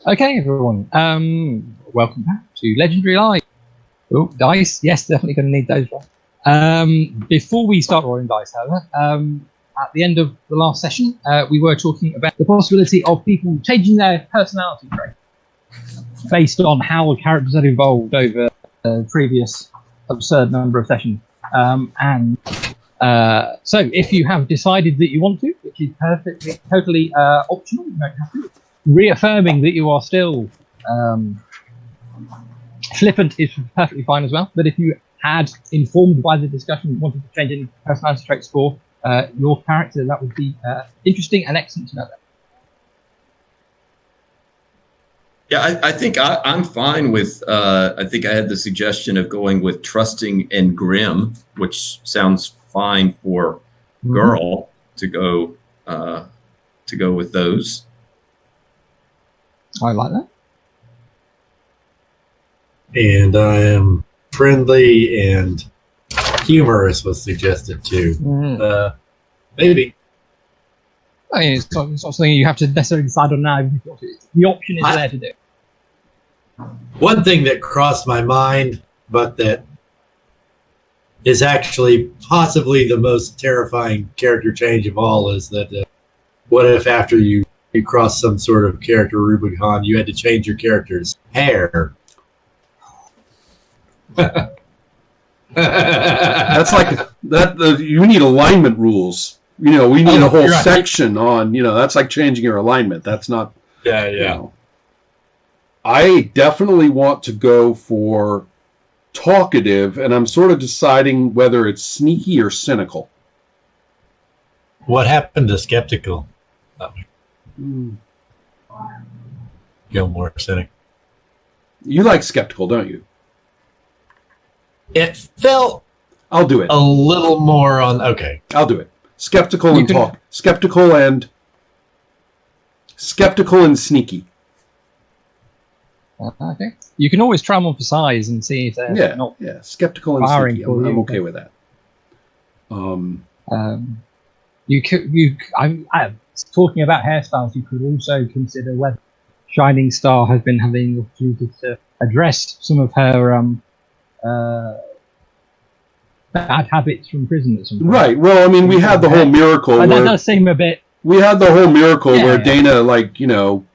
Okay, everyone. Welcome back to Legendary Live. Oh, dice. Yes, definitely going to need those. Before we start rolling dice, however, at the end of the last session, we were talking about the possibility of people changing their personality trait based on how the characters had evolved over the previous absurd number of sessions. So if you have decided that you want to, which is perfectly, totally optional, you don't have to, reaffirming that you are still flippant is perfectly fine as well. But if you had, informed by the discussion, wanted to change any personality traits for your character, that would be interesting and excellent to know that. Yeah, I think I'm fine with, I think I had the suggestion of going with trusting and grim, which sounds fine for girl to go with those. I like that. And I am friendly and humorous was suggested too. Maybe. I mean, it's not something you have to necessarily decide on now. The option is there to do. One thing that crossed my mind, but that is actually possibly the most terrifying character change of all, is that what if after you cross some sort of character Rubicon, you had to change your character's hair? That's like that. You need alignment rules. We need a whole section on. That's like changing your alignment. That's not. Yeah. I definitely want to go for talkative, and I'm sort of deciding whether it's sneaky or cynical. What happened to skeptical? Go more cynic. You like skeptical, don't you? It felt. I'll do it. A little more on. Okay. I'll do it. Skeptical and talk. Skeptical and sneaky. Okay. You can always try them on for size and see if they're not. Yeah. Skeptical and sneaky. I'm okay with that. I'm talking about hairstyles. You could also consider whether Shining Star has been having the opportunity to address some of her bad habits from prison at some point. Right. Well, I mean, we had the whole miracle. That does seem a bit. We had the whole miracle where Dana,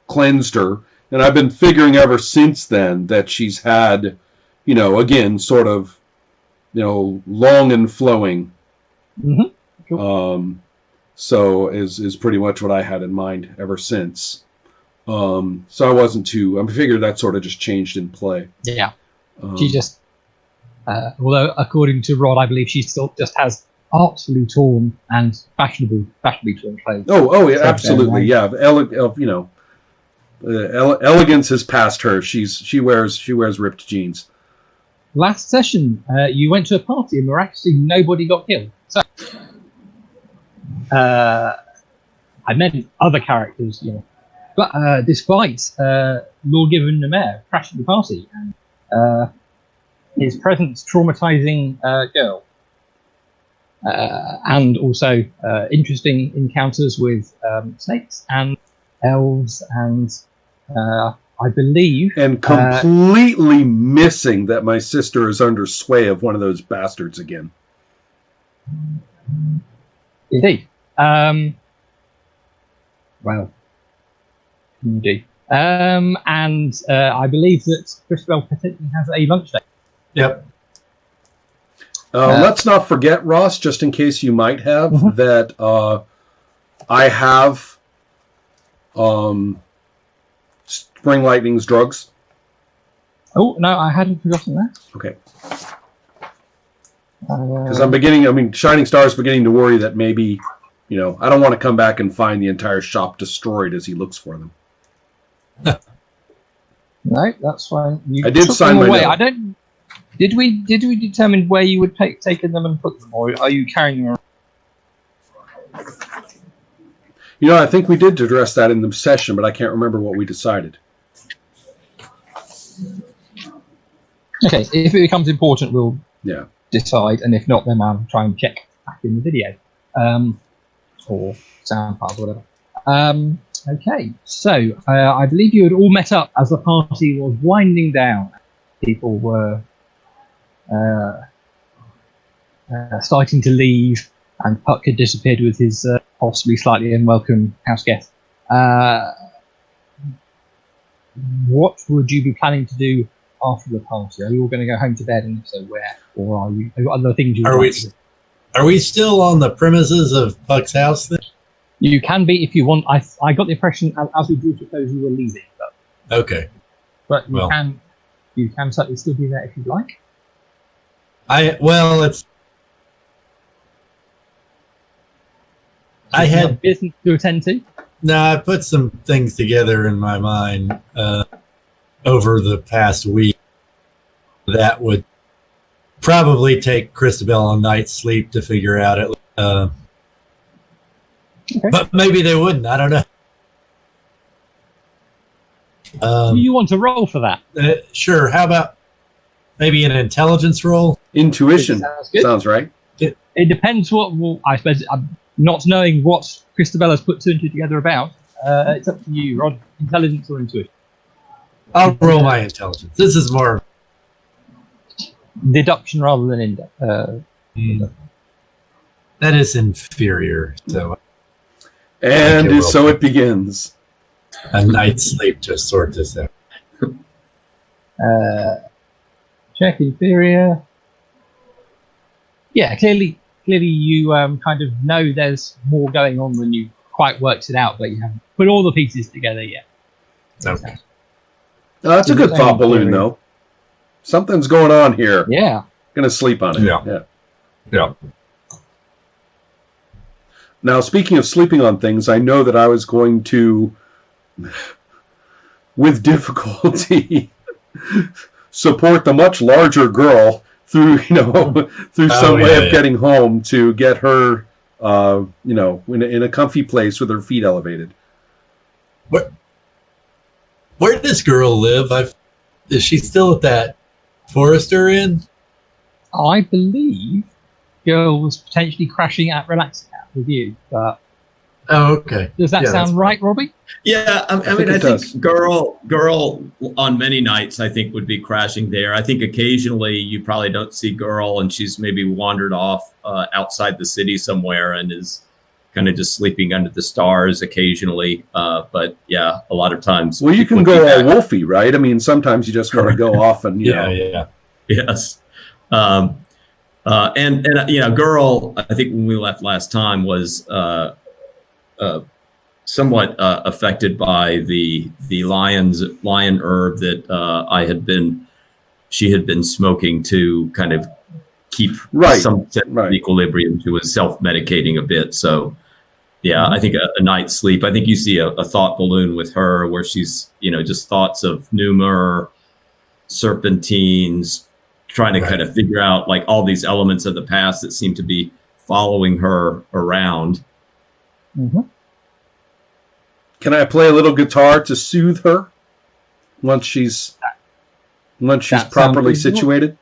cleansed her, and I've been figuring ever since then that she's had, again, sort of, long and flowing. Cool. So is pretty much what I had in mind ever since. So I wasn't too. I figured that sort of just changed in play. Yeah. She just. Although, according to Rod, I believe she still just has artfully torn and fashionably torn clothes. Oh, yeah, absolutely, yeah. Elegance has passed her. She wears ripped jeans. Last session, you went to a party and miraculously nobody got killed. So, I meant other characters, But despite Lord Given the Mayor crashing the party and his presence traumatizing girl, and also interesting encounters with snakes and elves and I believe and completely missing that my sister is under sway of one of those bastards again. Indeed. Well, indeed. And I believe that Christabel potentially has a lunch date. Yep. Let's not forget, Ross, just in case you might have, that I have Spring Lightning's drugs. Oh, no, I hadn't forgotten that. Okay. Because Shining Star is beginning to worry that maybe, I don't want to come back and find the entire shop destroyed as he looks for them. No, that's fine. I did sign my note. I don't. Did we determine where you would take them and put them, or are you carrying them around? I think we did address that in the session, but I can't remember what we decided. Okay, if it becomes important, we'll decide, and if not, then I'll try and check back in the video, or sound files, or whatever. Okay, so I believe you had all met up as the party was winding down. People were starting to leave, and Puck had disappeared with his possibly slightly unwelcome house guest. What would you be planning to do after the party? Are you all going to go home to bed, and if so, where? Or are you? Have you got other things you would like to do? Are we still on the premises of Puck's house then? You can be if you want. I got the impression as we drew to close you were leaving, Okay. but you can certainly still be there if you'd like. I had business to attend to. No, I put some things together in my mind over the past week that would probably take Christabel a night's sleep to figure out it. Okay. But maybe they wouldn't. I don't know. Do you want to roll for that? Sure. How about maybe an intelligence roll? Intuition Good. sounds right. It depends what. Well, I suppose not knowing what Christabella's put two and two together about. It's up to you, Rod. Intelligence or intuition? I'll roll my intelligence. This is more Deduction rather than index. that is inferior. So And so it begins. a night's sleep to sort this out. Check inferior. Yeah, clearly you kind of know there's more going on than you quite worked it out, but you haven't put all the pieces together yet. Okay. That's a good thought balloon, though. Something's going on here. Yeah. Gonna sleep on it. Yeah. Now, speaking of sleeping on things, I know that I was going to, with difficulty, support the much larger girl through some way of getting home to get her, in a comfy place with her feet elevated. Where does this girl live? Is she still at that Forester Inn? I believe girl was potentially crashing at Relaxing with you, but okay. Does that sound right, Robbie? Yeah, I think girl on many nights I think would be crashing there. I think occasionally you probably don't see girl and she's maybe wandered off outside the city somewhere and is kind of just sleeping under the stars occasionally. But yeah, a lot of times. Well, you can go all wolfy, right? I mean, sometimes you just want to go off and Yeah. Yes. And girl, I think when we left last time was somewhat affected by the lion herb that she had been smoking to kind of keep some sense of equilibrium. She was self-medicating a bit. So yeah, I think a night's sleep. I think you see a thought balloon with her where she's, just thoughts of Numer, serpentines, trying to kind of figure out like all these elements of the past that seem to be following her around. Mm-hmm. Can I play a little guitar to soothe her once she's properly situated?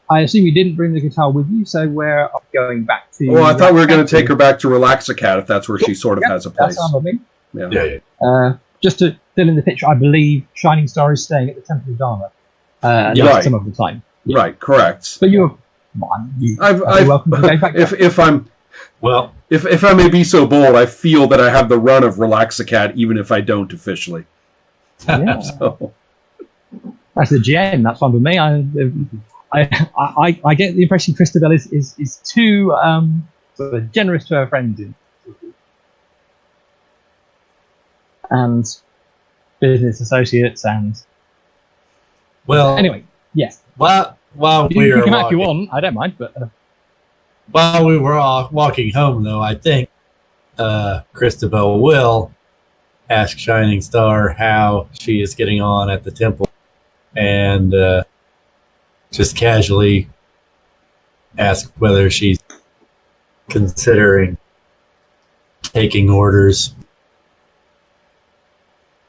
I assume you didn't bring the guitar with you, so we're going back to... Well, I thought we were going to take her back to Relaxacat if that's where she sort of has a place. That's me. Yeah. Just to fill in the picture, I believe Shining Star is staying at the Temple of Dharma some of the time. Yeah. Right, correct. But you're welcome to go back. If I may be so bold, I feel that I have the run of Relaxacat, even if I don't officially. Yeah. So. That's the GM. That's fine with me. I get the impression Christabel is too sort of generous to her friends and business associates and. Well, anyway, yes. While you we can were come back walking, if you want. I don't mind, but while we were walking home, though, I think Christabel will ask Shining Star how she is getting on at the temple, and just casually ask whether she's considering taking orders.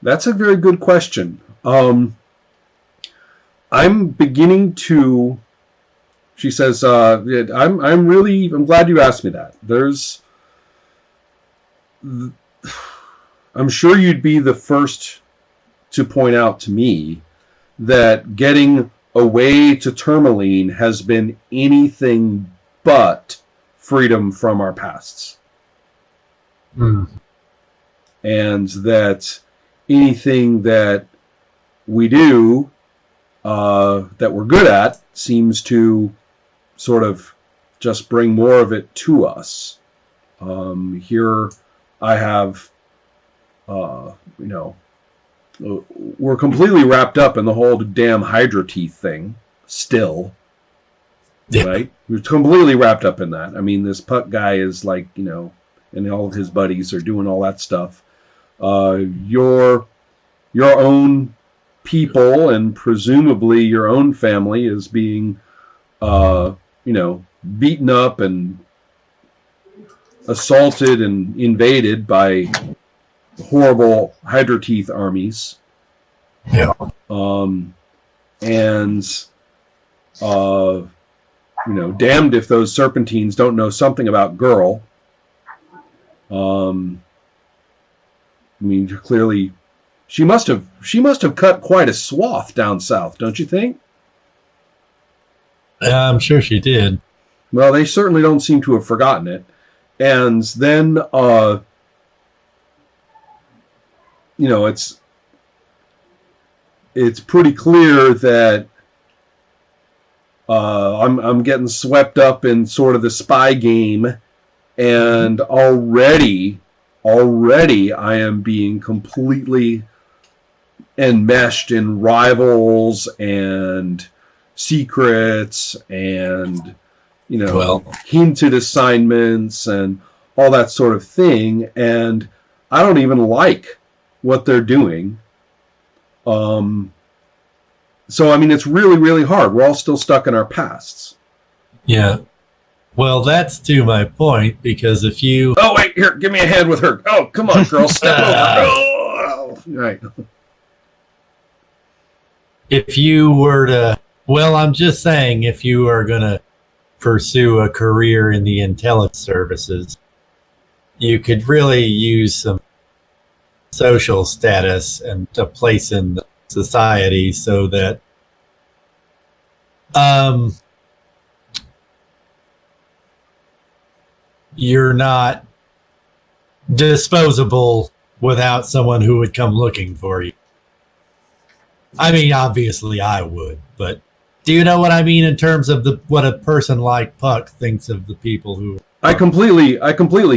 That's a very good question. I'm beginning to. She says, "I'm glad you asked me that. I'm sure you'd be the first to point out to me that getting away to Tourmaline has been anything but freedom from our pasts. Mm. And that anything that we do that we're good at seems to sort of just bring more of it to us. Here I have, we're completely wrapped up in the whole damn Hydra teeth thing still. Yeah. Right? We're completely wrapped up in that. I mean, this Puck guy is like, and all of his buddies are doing all that stuff. Your own people and presumably your own family is being, beaten up and assaulted and invaded by horrible Hydra teeth armies. Yeah. Damned if those Serpentines don't know something about Girl. Clearly, she must have cut quite a swath down south, don't you think? I'm sure she did. Well, they certainly don't seem to have forgotten it. And then, it's pretty clear that I'm getting swept up in sort of the spy game, and already I am being completely enmeshed in rivals and secrets and hinted assignments and all that sort of thing, and I don't even like what they're doing. So, it's really, really hard. We're all still stuck in our pasts. Yeah. Well, that's to my point, because if you... Oh, wait, here, give me a hand with her. Oh, come on, girl, step over. Oh, right. If you were to... Well, I'm just saying, if you are going to pursue a career in the intelligence services, you could really use some social status and a place in the society so that you're not disposable without someone who would come looking for you. Obviously I would, but do you know what I mean in terms of what a person like Puck thinks of the people who... I completely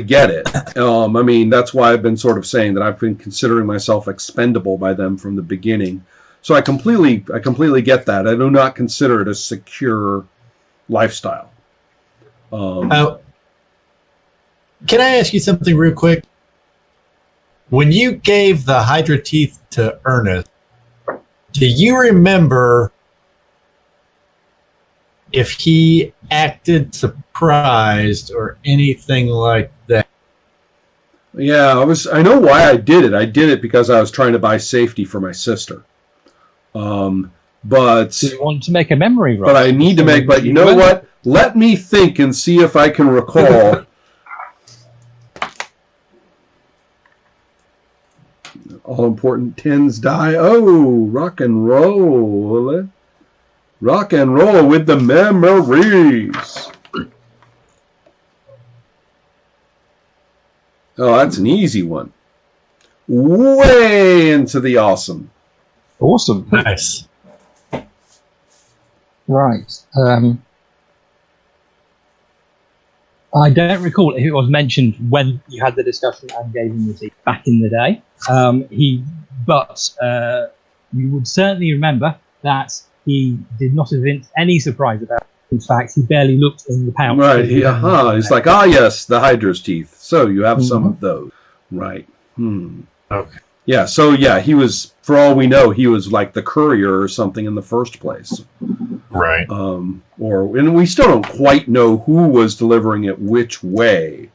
get it. That's why I've been sort of saying that I've been considering myself expendable by them from the beginning. So I completely get that. I do not consider it a secure lifestyle. Can I ask you something real quick? When you gave the Hydra teeth to Ernest, do you remember if he acted surprised or anything like that? Yeah, I know why I did it. I did it because I was trying to buy safety for my sister. But you want to make a memory, right? But I need to make. But you know what? Let me think and see if I can recall. All important tens die. Oh, rock and roll. Rock and roll with the memories. Oh, that's an easy one. Way into the awesome. Awesome. Nice. Right. I don't recall if it was mentioned when you had the discussion and gave him the seat back in the day. But you would certainly remember that he did not evince any surprise about it. In fact, he barely looked in the pouch. Right. He's like, yes, the Hydra's teeth. So you have some of those. Right. Okay. Yeah. So he was, for all we know, he was like the courier or something in the first place. Right. And we still don't quite know who was delivering it which way.